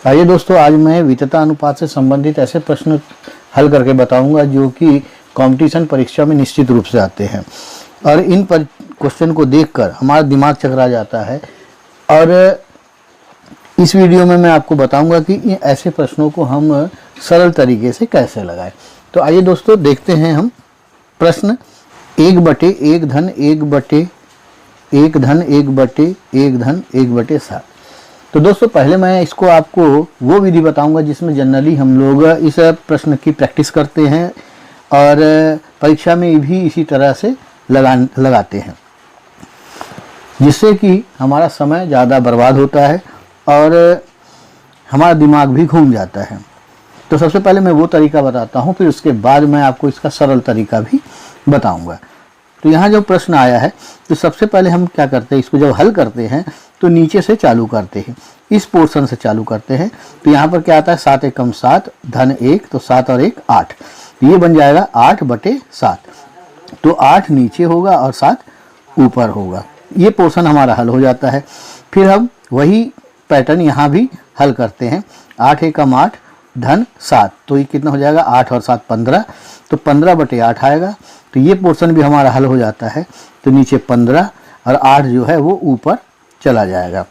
आइए दोस्तोय, आज मैं वितता अनुपात से संबंधित ऐसे प्रश्न हल करके बताऊंगा जो कि कंपटीशन परीक्षा में निश्चित रूप से आते हैं। और इन क्वेश्चन को देखकर हमारा दिमाग चकरा जाता है। और इस वीडियो में मैं आपको बताऊंगा कि इन ऐसे प्रश्नों को हम सरल तरीके से कैसे लगाएं। तो आइए दोस्तों, देखते हैं हम प्रश्न 1/1 धन 1/1 धन 1/1 धन 1/7। तो दोस्तों, पहले मैं इसको आपको वो विधि बताऊंगा जिसमें जनरली हम लोग इस प्रश्न की प्रैक्टिस करते हैं और परीक्षा में भी इसी तरह से लगाते हैं, जिससे कि हमारा समय ज़्यादा बर्बाद होता है और हमारा दिमाग भी घूम जाता है। तो सबसे पहले मैं वो तरीका बताता हूँ, फिर उसके बाद मैं आपको इसका सरल तरीका भी बताऊँगा। तो यहाँ जो प्रश्न आया है, तो सबसे पहले हम क्या करते हैं, इसको जब हल करते हैं तो नीचे से चालू करते हैं, इस पोर्शन से चालू करते हैं। तो यहाँ पर क्या आता है, 7 एकम 7 धन 1, तो 7 और 1 8, तो ये बन जाएगा 8/7। तो 8 नीचे होगा और 7 ऊपर होगा। ये पोर्शन हमारा हल हो जाता है। फिर हम वही पैटर्न यहाँ भी हल करते हैं। 8 एकम 8 धन 7, तो ये कितना हो जाएगा, 8 और 7 15, तो 15/8 आएगा। तो ये पोर्शन भी हमारा हल हो जाता है। तो नीचे 15 और 8 जो है वो ऊपर चला जाएगा।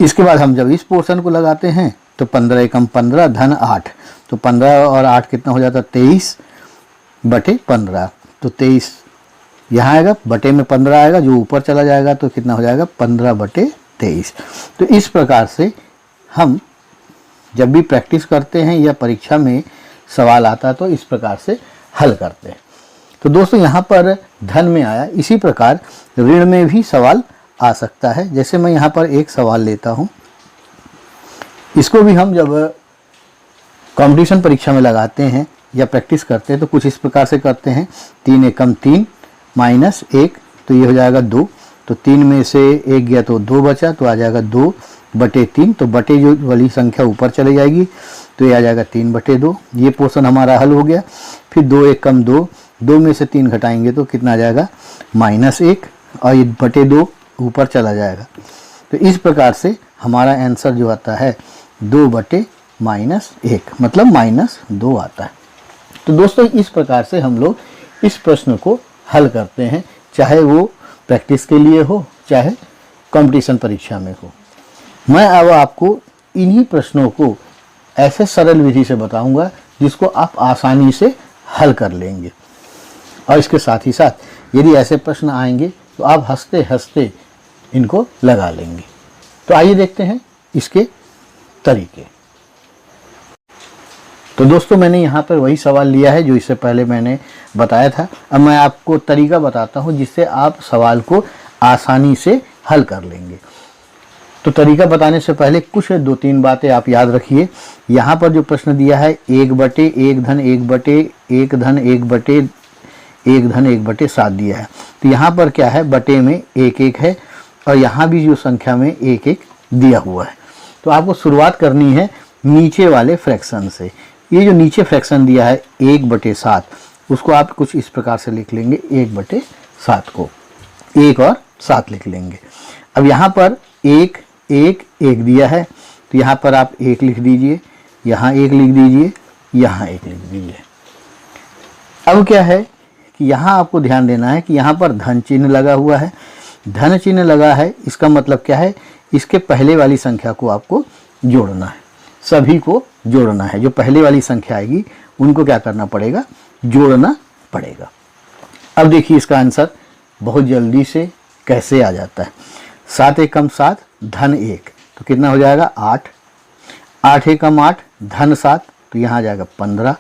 इसके बाद हम जब इस पोर्शन को लगाते हैं तो 15 एकम 15 धन 8, तो 15 और 8 कितना हो जाता है, 23/15। तो 23 यहाँ आएगा, बटे में 15 आएगा जो ऊपर चला जाएगा, तो कितना हो जाएगा, 15/23। तो इस प्रकार से हम जब भी प्रैक्टिस करते हैं या परीक्षा में सवाल आता है तो इस प्रकार से हल करते हैं। तो दोस्तों, यहाँ पर धन में आया, इसी प्रकार ऋण में भी सवाल आ सकता है। जैसे मैं यहाँ पर एक सवाल लेता हूँ, इसको भी हम जब कंपटीशन परीक्षा में लगाते हैं या प्रैक्टिस करते हैं तो कुछ इस प्रकार से करते हैं। 3 एकम 3 माइनस 1, तो ये हो जाएगा 2, तो 3 में से 1 गया तो 2 बचा, तो आ जाएगा 2/3। तो बटे जो वाली संख्या ऊपर चली जाएगी, तो ये आ जाएगा 3/2। ये पोर्शन हमारा हल हो गया। फिर 2 एकम 2, 2 में से 3 घटाएंगे तो कितना आ जाएगा, -1, और ये बटे 2 ऊपर चला जाएगा। तो इस प्रकार से हमारा आंसर जो आता है 2/-1, मतलब -2 आता है। तो दोस्तों, इस प्रकार से हम लोग इस प्रश्न को हल करते हैं, चाहे वो प्रैक्टिस के लिए हो चाहे कंपटीशन परीक्षा में हो। मैं अब आपको इन्हीं प्रश्नों को ऐसे सरल विधि से बताऊंगा जिसको आप आसानी से हल कर लेंगे। और इसके साथ ही साथ यदि ऐसे प्रश्न आएंगे तो आप हंसते हंसते इनको लगा लेंगे। तो आइए देखते हैं इसके तरीके। तो दोस्तों, मैंने यहाँ पर वही सवाल लिया है जो इससे पहले मैंने बताया था। अब मैं आपको तरीका बताता हूँ जिससे आप सवाल को आसानी से हल कर लेंगे। तो तरीका बताने से पहले कुछ 2-3 बातें आप याद रखिए। यहाँ पर जो प्रश्न दिया है 1/1 धन 1/1 धन 1/1 धन 1/7 दिया है। तो यहाँ पर क्या है, बटे में 1 है और यहाँ भी जो संख्या में 1 दिया हुआ है। तो आपको शुरुआत करनी है नीचे वाले फ्रैक्शन से। ये जो नीचे फ्रैक्शन दिया है 1/7, उसको आप कुछ इस प्रकार से लिख लेंगे। 1/7 को 1 और 7 लिख लेंगे। अब यहाँ पर 1 1 1 दिया है, तो यहाँ पर आप 1 लिख दीजिए, यहाँ 1 लिख दीजिए, यहाँ 1 लिख दीजिए। अब क्या है कि यहाँ आपको ध्यान देना है कि यहाँ पर धन चिन्ह लगा हुआ है। धन चिन्ह लगा है, इसका मतलब क्या है, इसके पहले वाली संख्या को आपको जोड़ना है, सभी को जोड़ना है। जो पहले वाली संख्या आएगी उनको क्या करना पड़ेगा, जोड़ना पड़ेगा। अब देखिए इसका आंसर बहुत जल्दी से कैसे आ जाता है। 7 एकम 7 धन 1, तो कितना हो जाएगा, 8। 8 एकम 8 धन 7, तो यहाँ आ जाएगा 15।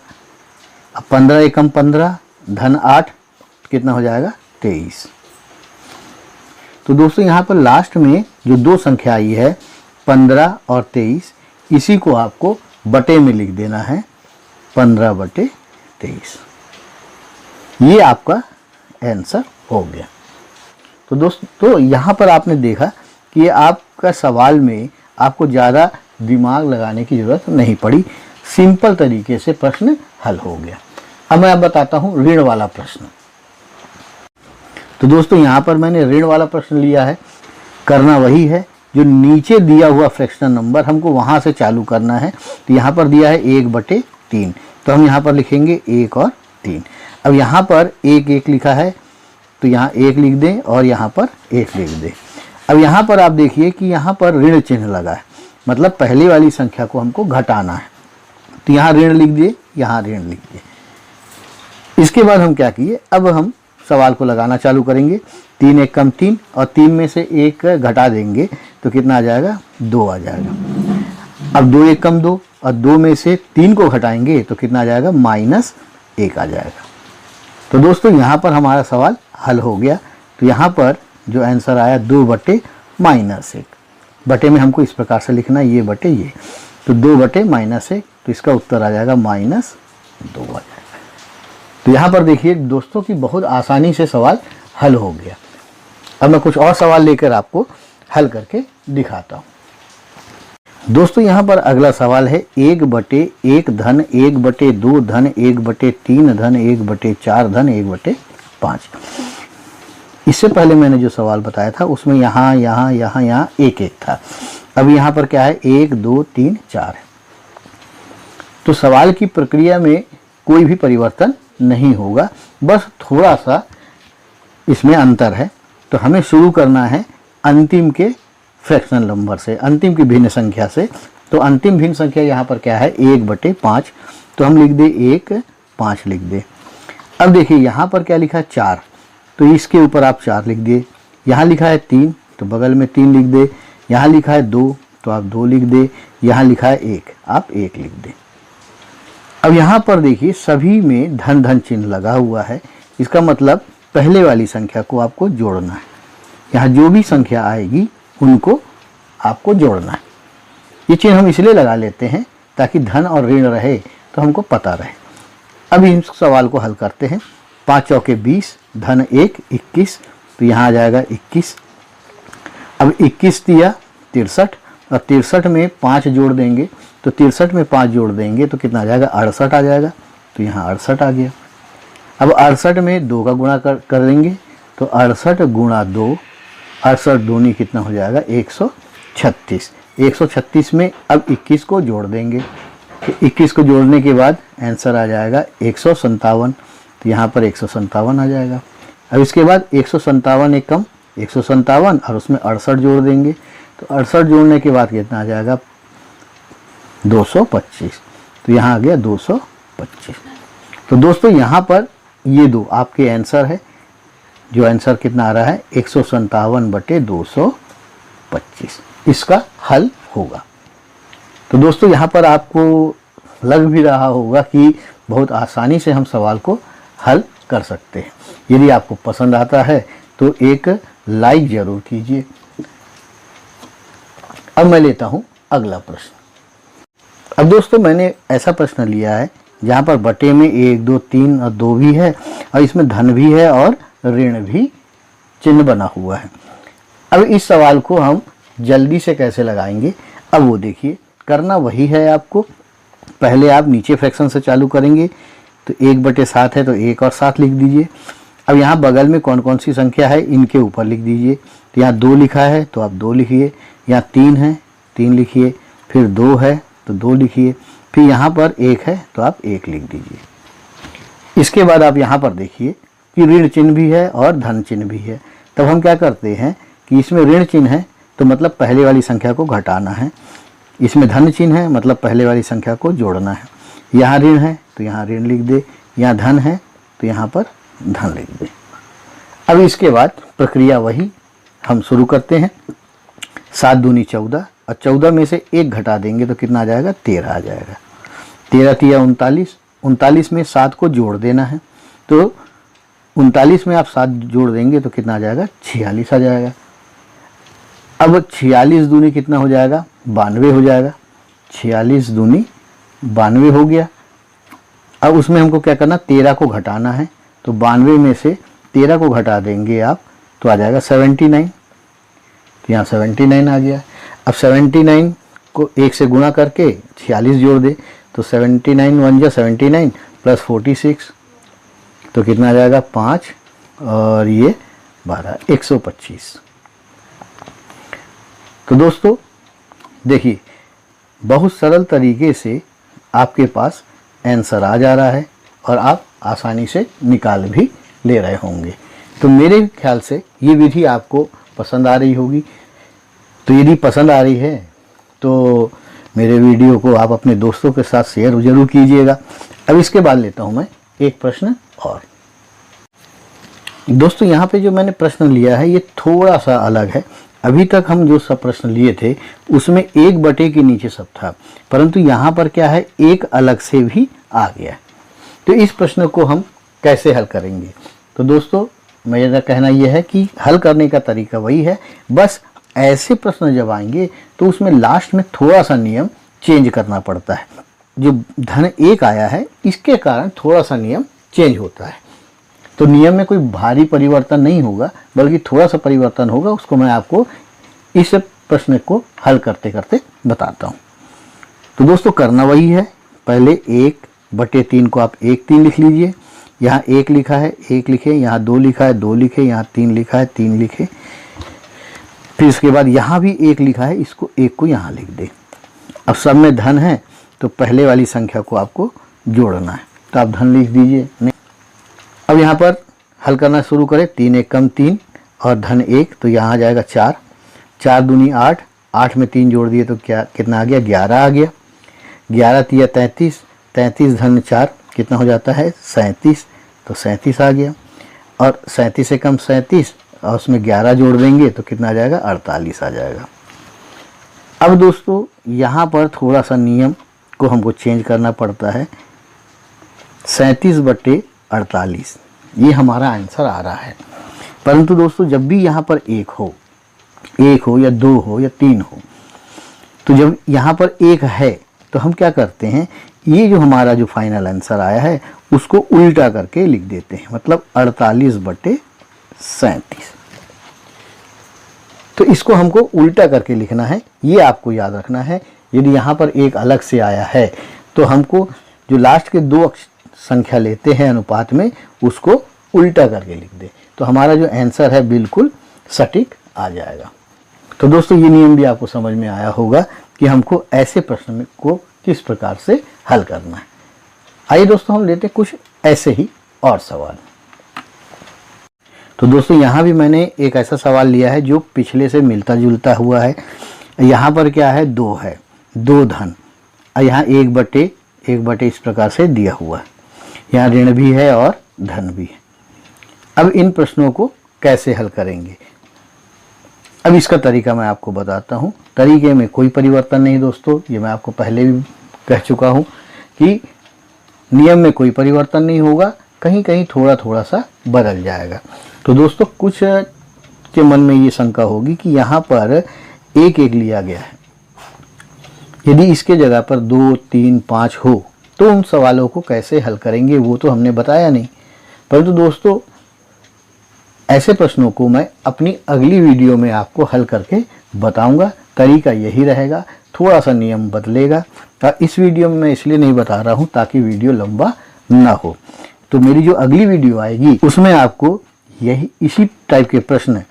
अब 15 एकम 15 धन 8, तो कितना हो जाएगा, 23। तो दोस्तों, यहाँ पर लास्ट में जो 2 संख्या आई है 15 और 23, इसी को आपको बटे में लिख देना है, 15/23। ये आपका आंसर हो गया। तो दोस्तों, यहाँ पर आपने देखा कि आपका सवाल में आपको ज़्यादा दिमाग लगाने की ज़रूरत नहीं पड़ी, सिंपल तरीके से प्रश्न हल हो गया। अब मैं बताता हूँ ऋण वाला प्रश्न। तो दोस्तों, यहाँ पर मैंने ऋण वाला प्रश्न लिया है। करना वही है जो नीचे दिया हुआ फ्रैक्शनल नंबर हमको वहाँ से चालू करना है। तो यहाँ पर दिया है 1/3, तो हम यहाँ पर लिखेंगे 1 और 3। अब यहाँ पर 1 1 लिखा है तो यहाँ 1 लिख दें और यहाँ पर 1 लिख दें। अब यहाँ पर आप देखिए कि यहाँ पर ऋण चिन्ह लगा है, मतलब पहली वाली संख्या को हमको घटाना है। तो यहाँ ऋण लिख दिए, यहाँ ऋण लिख दिए। इसके बाद हम क्या किए, अब हम सवाल को लगाना चालू करेंगे। 3 1 कम 3 और 3 में से 1 घटा देंगे तो कितना आ जाएगा, 2 आ जाएगा। अब 2 1 कम 2 और 2 में से 3 को घटाएंगे तो कितना आ जाएगा, -1 आ जाएगा। तो दोस्तों यहाँ पर हमारा सवाल हल हो गया। तो यहाँ पर जो आंसर आया 2/-1, बटे में हमको इस प्रकार से लिखना है, ये बटे ये, तो 2/-1, तो इसका उत्तर आ जाएगा -2 आ जाएगा। तो यहाँ पर देखिए दोस्तों कि बहुत आसानी से सवाल हल हो गया। अब मैं कुछ और सवाल लेकर आपको हल करके दिखाता हूँ। दोस्तों यहाँ पर अगला सवाल है 1/1 धन 1/2 धन 1/3 धन 1/4 धन 1/5। इससे पहले मैंने जो सवाल बताया था उसमें यहाँ 1 1 था। अब यहाँ पर क्या है, 1 2 3 4 है। तो सवाल की प्रक्रिया में कोई भी परिवर्तन नहीं होगा, बस थोड़ा सा इसमें अंतर है। तो हमें शुरू करना है अंतिम के फ्रैक्शनल नंबर से, अंतिम की भिन्न संख्या से। तो अंतिम भिन्न संख्या यहाँ पर क्या है, 1/5, तो हम लिख दे 1 5 लिख दे। अब देखिए यहाँ पर क्या लिखा है, 4, तो इसके ऊपर आप 4 लिख दिए। यहाँ लिखा है 3, तो बगल में 3 लिख दे। यहाँ लिखा है 2, तो आप 2 लिख दे। यहाँ लिखा है 1, आप 1 लिख दे। अब यहाँ पर देखिए सभी में धन धन चिन्ह लगा हुआ है, इसका मतलब पहले वाली संख्या को आपको जोड़ना है। यहाँ जो भी संख्या आएगी उनको आपको जोड़ना है। ये चिन्ह हम इसलिए लगा लेते हैं ताकि धन और ऋण रहे तो हमको पता रहे। अब इस सवाल को हल करते हैं। 5 चौके 20 धन 1 21, तो यहाँ आ जाएगा 21। अब 21 दिया 63 और 63 में 5 जोड़ देंगे, तो 63 में 5 जोड़ देंगे तो कितना आ जाएगा, 68 आ जाएगा। तो यहाँ 68 आ गया। अब 68 में 2 का गुणा कर देंगे, तो 68 गुणा 2, 68 दूनी कितना हो जाएगा, 136। 136 में अब 21 को जोड़ देंगे, तो 21 को जोड़ने के बाद आंसर आ जाएगा 157। तो यहाँ पर 157 आ जाएगा। अब इसके बाद 157 एक कम 157 और उसमें 68 जोड़ देंगे, तो 68 जोड़ने के बाद कितना आ जाएगा, 225। तो यहाँ आ गया 225। तो दोस्तों यहाँ पर ये दो आपके आंसर है। जो आंसर कितना आ रहा है, 157/225, इसका हल होगा। तो दोस्तों यहाँ पर आपको लग भी रहा होगा कि बहुत आसानी से हम सवाल को हल कर सकते हैं। यदि आपको पसंद आता है तो एक लाइक जरूर कीजिए। अब मैं लेता हूँ अगला प्रश्न। अब दोस्तों मैंने ऐसा प्रश्न लिया है जहाँ पर बटे में 1 2 3 और 2 भी है और इसमें धन भी है और ऋण भी चिन्ह बना हुआ है। अब इस सवाल को हम जल्दी से कैसे लगाएंगे, अब वो देखिए। करना वही है आपको, पहले आप नीचे फ्रैक्शन से चालू करेंगे। तो 1/7 है तो 1 और 7 लिख दीजिए। अब यहाँ बगल में कौन कौन सी संख्या है इनके ऊपर लिख दीजिए। तो यहाँ 2 लिखा है तो आप 2 लिखिए, यहाँ 3 है 3 लिखिए, फिर 2 है तो 2 लिखिए, फिर यहाँ पर 1 है तो आप 1 लिख दीजिए। इसके बाद आप यहाँ पर देखिए कि ऋण चिन्ह भी है और धन चिन्ह भी है। तब हम क्या करते हैं कि इसमें ऋण चिन्ह है तो मतलब पहले वाली संख्या को घटाना है, इसमें धन चिन्ह है मतलब पहले वाली संख्या को जोड़ना है। यहाँ ऋण है तो यहाँ ऋण लिख दे, यहाँ धन है तो यहाँ पर धन लिख दे। अब इसके बाद प्रक्रिया वही हम शुरू करते हैं। 7 दूनी 14 और 14 में से 1 घटा देंगे तो कितना आ जाएगा, 13 आ जाएगा। 13 तिया 39, 39 में 7 को जोड़ देना है, तो 39 में आप 7 जोड़ देंगे तो कितना आ जाएगा, 46 आ जाएगा। अब 46 दूनी कितना हो जाएगा, 92 हो जाएगा। 46 दूनी 92 हो गया। अब उसमें हमको क्या करना, 13 को घटाना है, तो 92 में से 13 को घटा देंगे आप तो आ जाएगा 79। तो यहाँ 79 आ गया। अब 79 को 1 से गुणा करके 46 जोड़ दे, तो 79 1 जा 79 प्लस 46 तो कितना आ जाएगा, 5 और ये 12, 125। तो दोस्तों देखिए, बहुत सरल तरीके से आपके पास आंसर आ जा रहा है और आप आसानी से निकाल भी ले रहे होंगे। तो मेरे ख्याल से ये विधि आपको पसंद आ रही होगी। तो यदि पसंद आ रही है तो मेरे वीडियो को आप अपने दोस्तों के साथ शेयर जरूर कीजिएगा। अब इसके बाद लेता हूँ मैं एक प्रश्न और। दोस्तों यहाँ पे जो मैंने प्रश्न लिया है ये थोड़ा सा अलग है। अभी तक हम जो सब प्रश्न लिए थे उसमें 1/, के नीचे सब था, परंतु यहाँ पर क्या है, एक अलग से भी आ गया। तो इस प्रश्न को हम कैसे हल करेंगे? तो दोस्तों मेरा कहना यह है कि हल करने का तरीका वही है, बस ऐसे प्रश्न जब आएंगे तो उसमें लास्ट में थोड़ा सा नियम चेंज करना पड़ता है। जो धन 1 आया है इसके कारण थोड़ा सा नियम चेंज होता है। तो नियम में कोई भारी परिवर्तन नहीं होगा, बल्कि थोड़ा सा परिवर्तन होगा। उसको मैं आपको इस प्रश्न को हल करते करते बताता हूँ। तो दोस्तों करना वही है, पहले 1/3 को आप 1/3 लिख लीजिए। यहाँ 1 लिखा है 1 लिखे, यहाँ 2 लिखा है 2 लिखे, यहाँ 3 लिखा है 3 लिखे। फिर इसके बाद यहाँ भी 1 लिखा है, इसको 1 को यहाँ लिख दे। अब सब में धन है तो पहले वाली संख्या को आपको जोड़ना है, तो आप धन लिख दीजिए। अब यहाँ पर हल करना शुरू करें। 3 × 1 = 3 और धन 1, तो यहाँ आ जाएगा 4। 4 दूनी 8, 8 में 3 जोड़ दिए तो क्या कितना आ गया, 11 आ गया। 11 × 3 = 33, 33 धन 4 कितना हो जाता है, 37, तो 37 आ गया। और 37 से कम 37 और उसमें 11 जोड़ देंगे तो कितना आ जाएगा, 48 आ जाएगा। अब दोस्तों यहाँ पर थोड़ा सा नियम को हमको चेंज करना पड़ता है। 37/48 ये हमारा आंसर आ रहा है, परंतु दोस्तों जब भी यहाँ पर 1 हो या 2 हो या 3 हो, तो जब यहाँ पर 1 है तो हम क्या करते हैं, ये जो हमारा जो फाइनल आंसर आया है उसको उल्टा करके लिख देते हैं, मतलब 48/37। तो इसको हमको उल्टा करके लिखना है, ये आपको याद रखना है। यदि यहाँ पर 1 अलग से आया है तो हमको जो लास्ट के 2 संख्या लेते हैं अनुपात में, उसको उल्टा करके लिख दे, तो हमारा जो आंसर है बिल्कुल सटीक आ जाएगा। तो दोस्तों ये नियम भी आपको समझ में आया होगा कि हमको ऐसे प्रश्न को किस प्रकार से हल करना है। आइए दोस्तों हम लेते कुछ ऐसे ही और सवाल। तो दोस्तों यहाँ भी मैंने एक ऐसा सवाल लिया है जो पिछले से मिलता जुलता हुआ है। यहाँ पर क्या है, 2 है, 2 धन, और यहाँ 1/1 इस प्रकार से दिया हुआ है। यहाँ ऋण भी है और धन भी है। अब इन प्रश्नों को कैसे हल करेंगे, अब इसका तरीका मैं आपको बताता हूँ। तरीके में कोई परिवर्तन नहीं दोस्तों, ये मैं आपको पहले भी कह चुका हूँ कि नियम में कोई परिवर्तन नहीं होगा, कहीं कहीं थोड़ा थोड़ा सा बदल जाएगा। तो दोस्तों कुछ के मन में ये शंका होगी कि यहाँ पर 1 लिया गया है, यदि इसके जगह पर 2, 3, 5 हो तो उन सवालों को कैसे हल करेंगे, वो तो हमने बताया नहीं। परंतु दोस्तों ऐसे प्रश्नों को मैं अपनी अगली वीडियो में आपको हल करके बताऊंगा। तरीका यही रहेगा, थोड़ा सा नियम बदलेगा। और इस वीडियो में मैं इसलिए नहीं बता रहा हूं ताकि वीडियो लंबा ना हो। तो मेरी जो अगली वीडियो आएगी उसमें आपको यही इसी टाइप के प्रश्न,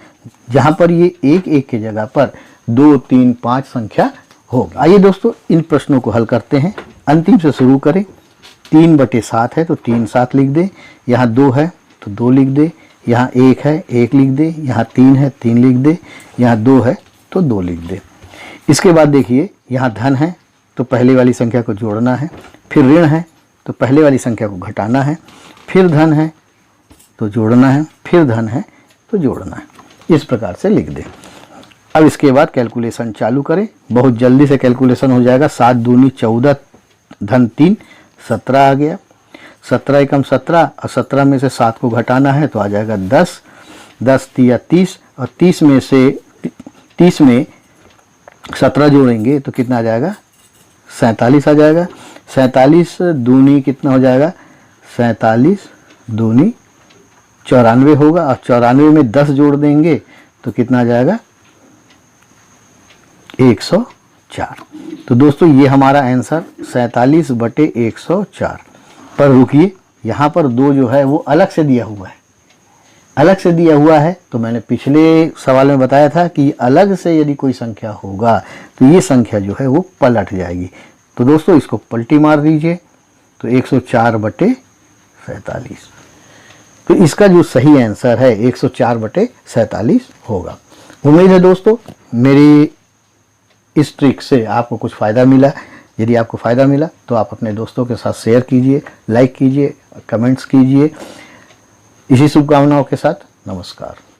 जहां पर ये 1 के जगह पर 2, 3, 5 संख्या होगी। आइए दोस्तों इन प्रश्नों को हल करते हैं। अंतिम से शुरू करें। 3/7 है तो 3 7 लिख दे, यहाँ 2 है तो 2 लिख दे, यहाँ 1 है 1 लिख दे, यहाँ 3 है 3 लिख दे, यहाँ 2 है तो 2 लिख दे। इसके बाद देखिए यहाँ धन है तो पहले वाली संख्या को जोड़ना है, फिर ऋण है तो पहले वाली संख्या को घटाना है, फिर धन है तो जोड़ना है, फिर धन है तो जोड़ना है। इस प्रकार से लिख दे। अब इसके बाद कैलकुलेशन चालू करें, बहुत जल्दी से कैलकुलेशन हो जाएगा। 7 दूनी 14, धन 3, 17 आ गया। 17 एकम 17 और 17 में से 7 को घटाना है तो आ जाएगा 10, 10 तिया 30 और 30 में से 30 में 17 जोड़ेंगे तो कितना आ जाएगा, 47 आ जाएगा। 47 दूनी कितना हो जाएगा, 47 दूनी 94 होगा, और 94 में 10 जोड़ देंगे तो कितना आ जाएगा, 104। तो दोस्तों ये हमारा आंसर 47/104। पर रुकिए, यहाँ पर 2 जो है वो अलग से दिया हुआ है, अलग से दिया हुआ है तो मैंने पिछले सवाल में बताया था कि अलग से यदि कोई संख्या होगा तो ये संख्या जो है वो पलट जाएगी। तो दोस्तों इसको पलटी मार दीजिए तो 104/47। तो इसका जो सही आंसर है 104/47 होगा। उम्मीद है दोस्तों मेरी इस ट्रिक से आपको कुछ फ़ायदा मिला। यदि आपको फ़ायदा मिला तो आप अपने दोस्तों के साथ शेयर कीजिए, लाइक कीजिए, कमेंट्स कीजिए। इसी शुभकामनाओं के साथ नमस्कार।